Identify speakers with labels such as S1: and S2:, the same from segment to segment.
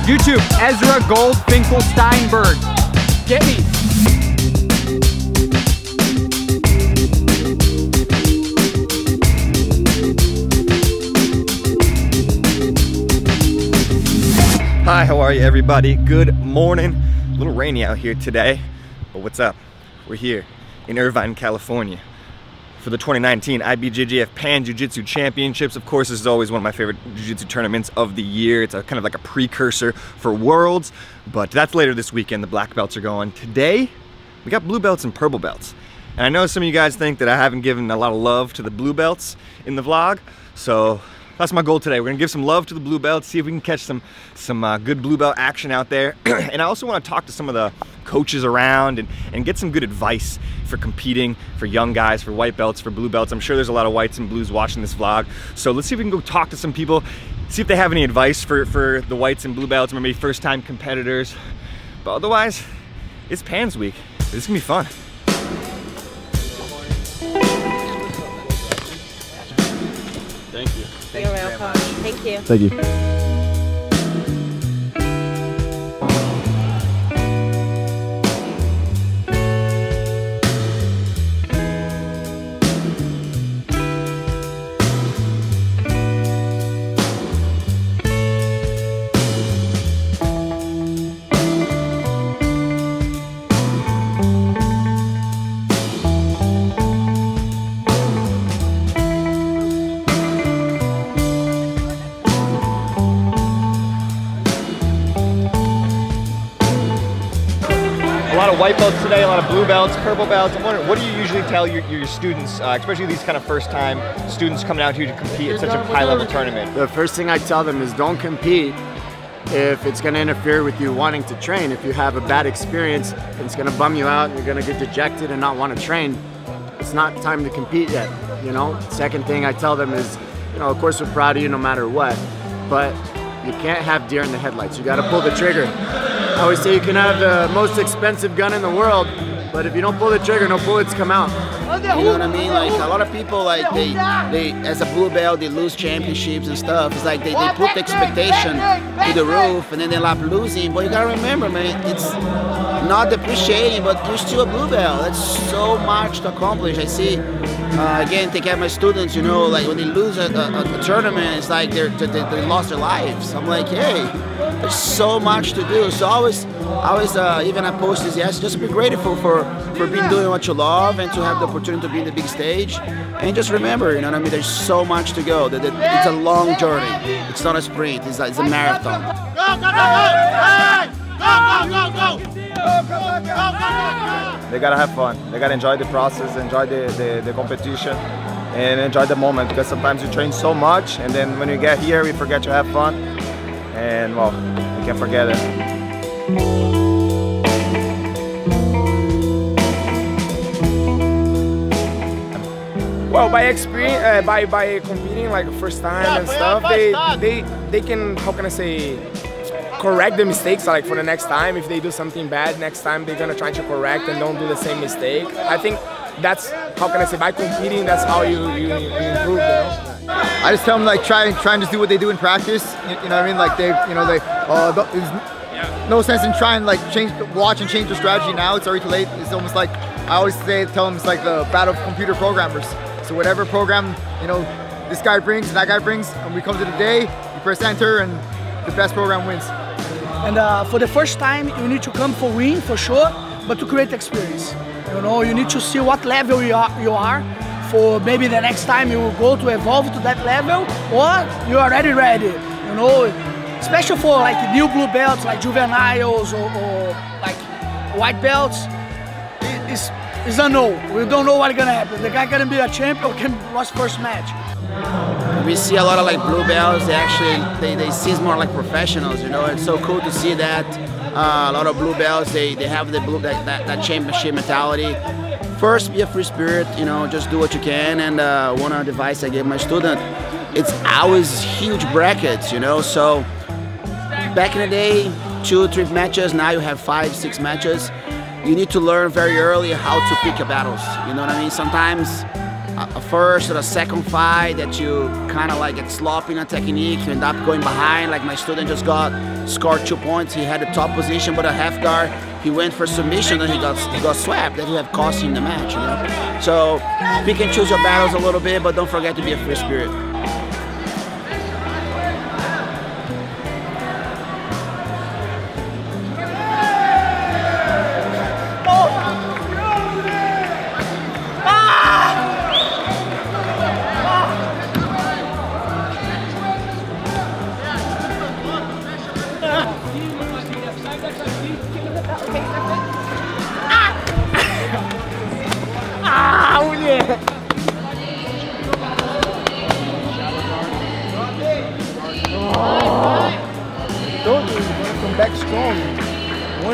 S1: YouTube, Ezra Goldfinkelsteinberg. Get me.
S2: Hi, how are you everybody? Good morning. A little rainy out here today, but what's up? We're here in Irvine, California for the 2019 IBJJF Pan Jiu-Jitsu Championships. Of course, this is always one of my favorite jiu-jitsu tournaments of the year. It's a kind of like a precursor for Worlds, but that's later this weekend. The black belts are going. Today, we got blue belts and purple belts. And I know some of you guys think that I haven't given a lot of love to the blue belts in the vlog, so that's my goal today. We're gonna give some love to the blue belts, see if we can catch some good blue belt action out there. And I also want to talk to some of the coaches around and get some good advice for competing, for young guys, for white belts, for blue belts. I'm sure there's a lot of whites and blues watching this vlog. So let's see if we can go talk to some people, see if they have any advice for the whites and blue belts, or maybe first-time competitors. But otherwise, it's Pans week. This is gonna be fun. Thank you.
S3: You're welcome. Thank you.
S2: Thank you. A lot of white belts today, a lot of blue belts, purple belts. I'm wondering, what do you usually tell your students, especially these kind of first-time students coming out here to compete at such a high-level tournament?
S4: The first thing I tell them is don't compete if it's going to interfere with you wanting to train. If you have a bad experience, it's going to bum you out and you're going to get dejected and not want to train, it's not time to compete yet, you know? Second thing I tell them is, you know, of course we're proud of you no matter what, but you can't have deer in the headlights. You got to pull the trigger. I always say you can have the most expensive gun in the world, but if you don't pull the trigger, no bullets come out.
S5: You know what I mean? Like a lot of people, like they as a blue belt, they lose championships and stuff. It's like they put the expectation to the roof, and then they end up losing. But you gotta remember, man, it's not depreciating, but you're still a blue belt. That's so much to accomplish. I see. Again, take care of my students. You know, like when they lose a tournament, it's like they lost their lives. I'm like, hey, there's so much to do. So I always even I post this, yes, just be grateful for being doing what you love and to have the opportunity to be in the big stage. And just remember, you know what I mean, there's so much to go. It's a long journey. It's not a sprint, it's a marathon.
S6: Go, go, go, go, go, go,
S7: They gotta have fun. They gotta enjoy the process, enjoy the competition, and enjoy the moment, because sometimes you train so much and then when you get here, we forget to have fun. And well, we can't forget it.
S8: Well, by experience, by competing like first time and stuff, they can, how can I say, correct the mistakes like for the next time. If they do something bad next time, they're gonna try to correct and don't do the same mistake. I think that's, how can I say, by competing, that's how you improve, you know?
S9: I just tell them like try and just do what they do in practice. You know what I mean? Like there's no sense in trying like watch and change the strategy now. It's already too late. It's almost like I always tell them it's like the battle of computer programmers. So whatever program this guy brings and that guy brings, and we come to the day, you press enter, and the best program wins.
S10: And for the first time, you need to come for win for sure, but to create experience. You know, you need to see what level you are. For maybe the next time you will go to evolve to that level, or you're already ready, you know, especially for like new blue belts, like juveniles or like white belts, it's a no. We don't know what's gonna happen. The guy gonna be a champion or can lose first match.
S5: We see a lot of like blue belts, they see more like professionals, you know. It's so cool to see that. A lot of blue belts, they have that championship mentality. First, be a free spirit, you know, just do what you can. And one advice I gave my student, it's always huge brackets, you know. So back in the day, 2 or 3 matches, now you have 5, 6 matches. You need to learn very early how to pick your battles, you know what I mean? Sometimes a first or a second fight that you kind of like get sloppy in a technique, you end up going behind. Like my student just scored 2 points. He had the top position, but a half guard. He went for submission and he got swept. That would have cost him the match, you know. So pick and choose your battles a little bit, but don't forget to be a free spirit.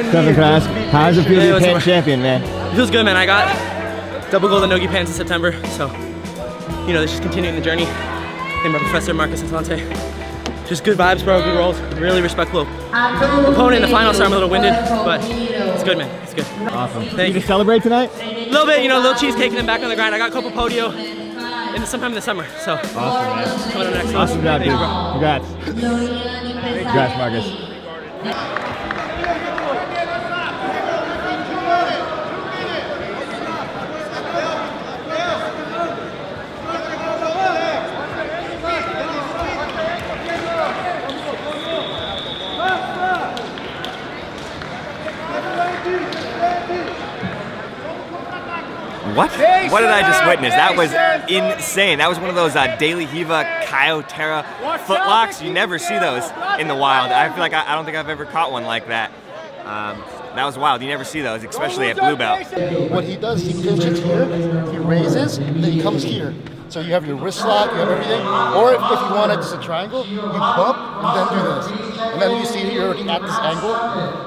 S2: Stefan, can I ask, how does it feel to be Pan champion, man?
S6: It feels good, man. I got double gold at Nogi Pans in September, so, you know, this is continuing the journey. And my professor, Marcus Infante. Just good vibes, bro, good rolls. Really respectful opponent in the final, so I'm a little winded, but it's good, man. It's good.
S2: Awesome.
S6: Thank you.
S2: Celebrate tonight?
S6: A little bit, you know, a little cheesecake and then back on the grind. I got a couple podio sometime in the summer, so.
S2: Awesome, man.
S6: Coming up next.
S2: Awesome job, dude. Congrats. Congrats, Marcus. What? What did I just witness? That was insane. That was one of those Daily Hiva Kyotera footlocks. You never see those in the wild. I feel like I don't think I've ever caught one like that. That was wild. You never see those, especially at blue belt.
S11: What he does, he pinches here, he raises, and then he comes here. So you have your wrist lock, you have everything. Or if you want it just a triangle, you bump and then do this. And then you see you're already at this angle,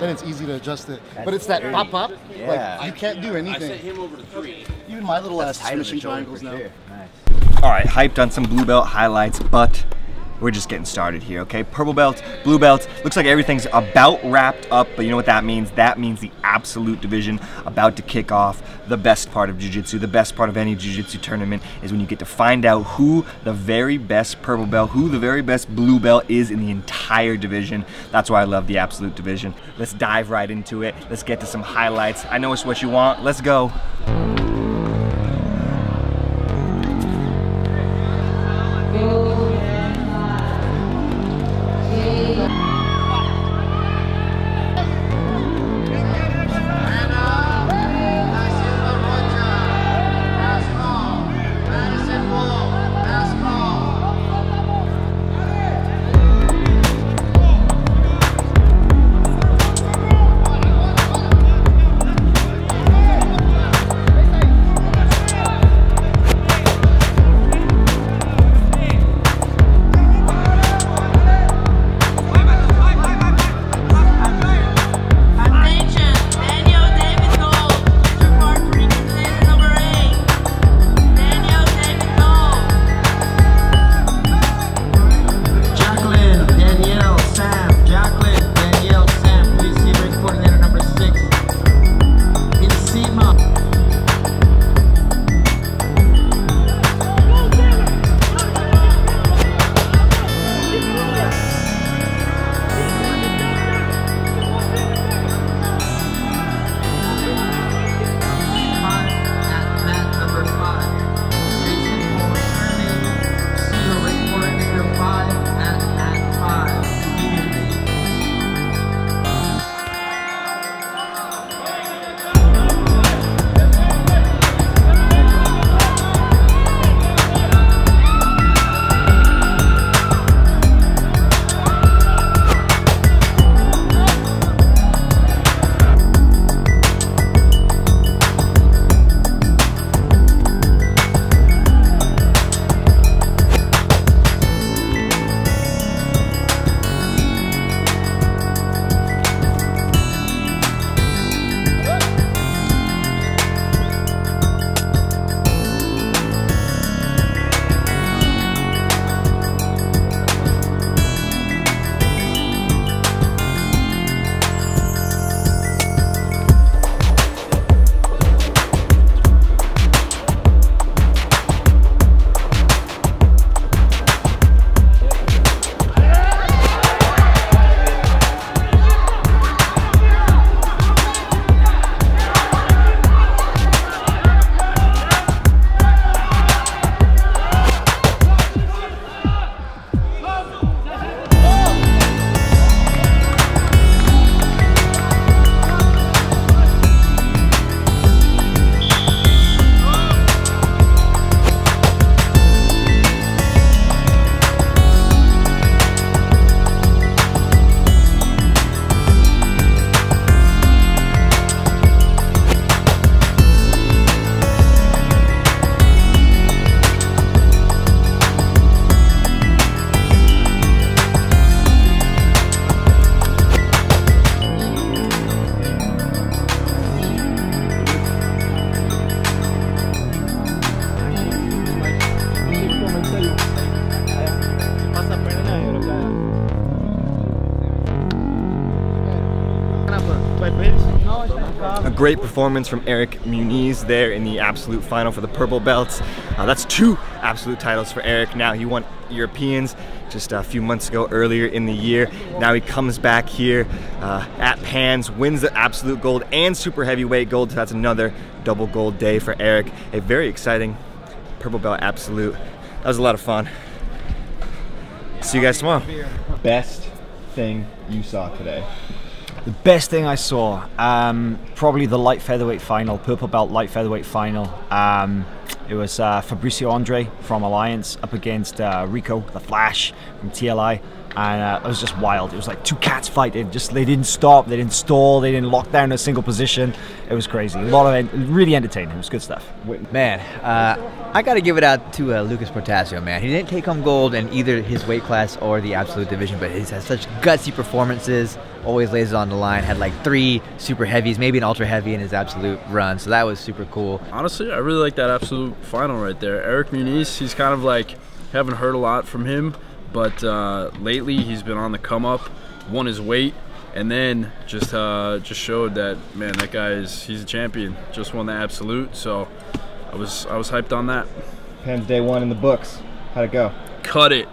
S11: then it's easy to adjust it. But it's that pop pop, like you can't do anything. I sent him over to 3. Even my little ass smashing triangles now.
S2: All right, hyped on some blue belt highlights, but we're just getting started here, okay? Purple belt, blue belt, looks like everything's about wrapped up, but you know what that means? That means the absolute division about to kick off. The best part of jiu-jitsu, the best part of any jiu-jitsu tournament is when you get to find out who the very best purple belt, who the very best blue belt is in the entire division. That's why I love the absolute division. Let's dive right into it. Let's get to some highlights. I know it's what you want. Let's go. A great performance from Eric Muniz there in the absolute final for the purple belts. That's 2 absolute titles for Eric now. He won Europeans just a few months ago earlier in the year. Now he comes back here at Pans, wins the absolute gold and super heavyweight gold. So that's another double gold day for Eric. A very exciting purple belt absolute. That was a lot of fun. See you guys tomorrow. Best thing you saw today?
S12: The best thing I saw, probably the light featherweight final, purple belt light featherweight final. It was Fabricio Andre from Alliance up against Rico, the Flash from TLI, and it was just wild. It was like 2 cats fighting. They didn't stop, they didn't stall, they didn't lock down a single position. It was crazy. A lot of really entertaining. It was good stuff.
S13: Man, I got to give it out to Lucas Portasio, man. He didn't take home gold in either his weight class or the absolute division, but he's had such gutsy performances. Always lays it on the line. Had like 3 super heavies, maybe an ultra heavy in his absolute run. So that was super cool.
S14: Honestly, I really like that absolute final right there. Eric Muniz, he's kind of like, haven't heard a lot from him, but lately he's been on the come up, won his weight, and then just showed that, man, that guy he's a champion. Just won the absolute, so I was hyped on that.
S2: Pans day 1 in the books. How'd it go?
S14: Cut it.